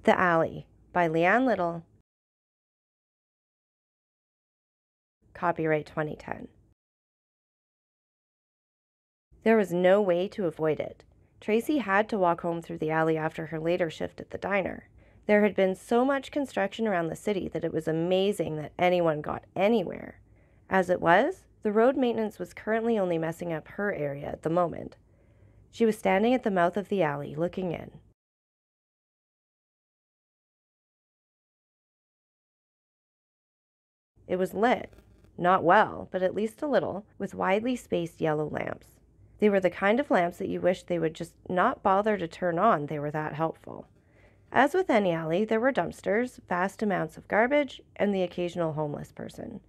The Alley by Leanne Little. Copyright 2010. There was no way to avoid it. Tracy had to walk home through the alley after her later shift at the diner. There had been so much construction around the city that it was amazing that anyone got anywhere. As it was, the road maintenance was currently only messing up her area at the moment. She was standing at the mouth of the alley, looking in. It was lit, not well, but at least a little, with widely spaced yellow lamps. They were the kind of lamps that you wish they would just not bother to turn on, they were that helpful. As with any alley, there were dumpsters, vast amounts of garbage, and the occasional homeless person.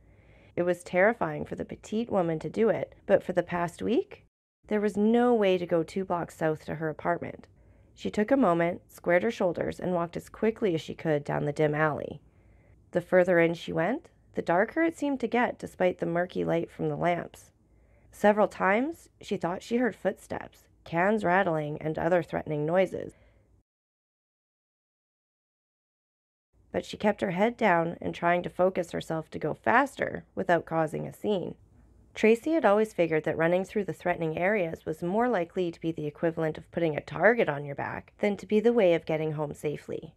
It was terrifying for the petite woman to do it, but for the past week, there was no way to go 2 blocks south to her apartment. She took a moment, squared her shoulders, and walked as quickly as she could down the dim alley. The further in she went, the darker it seemed to get despite the murky light from the lamps. Several times, she thought she heard footsteps, cans rattling, and other threatening noises. But she kept her head down and trying to focus herself to go faster without causing a scene. Tracy had always figured that running through the threatening areas was more likely to be the equivalent of putting a target on your back than to be the way of getting home safely.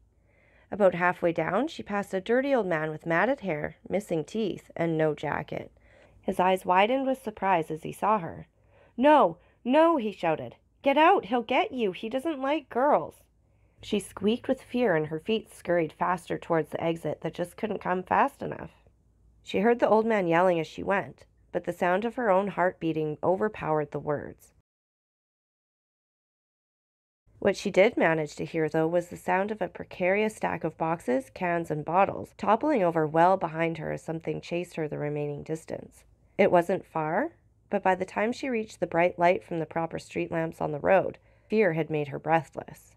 About halfway down, she passed a dirty old man with matted hair, missing teeth, and no jacket. His eyes widened with surprise as he saw her. "No, no," he shouted. "Get out! He'll get you! He doesn't like girls!" She squeaked with fear and her feet scurried faster towards the exit that just couldn't come fast enough. She heard the old man yelling as she went, but the sound of her own heart beating overpowered the words. What she did manage to hear, though, was the sound of a precarious stack of boxes, cans, and bottles toppling over well behind her as something chased her the remaining distance. It wasn't far, but by the time she reached the bright light from the proper street lamps on the road, fear had made her breathless.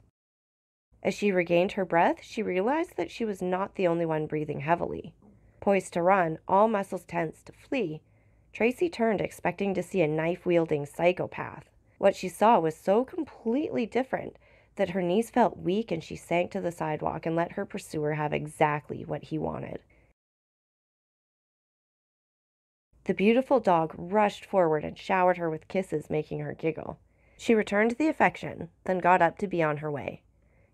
As she regained her breath, she realized that she was not the only one breathing heavily. Poised to run, all muscles tense to flee, Tracy turned expecting to see a knife-wielding psychopath. What she saw was so completely different that her knees felt weak and she sank to the sidewalk and let her pursuer have exactly what he wanted. The beautiful dog rushed forward and showered her with kisses, making her giggle. She returned the affection, then got up to be on her way.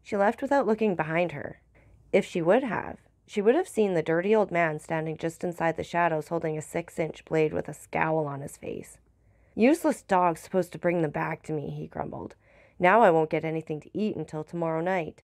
She left without looking behind her. If she would have seen the dirty old man standing just inside the shadows holding a 6-inch blade with a scowl on his face. "Useless dog's supposed to bring them back to me," he grumbled. "Now I won't get anything to eat until tomorrow night."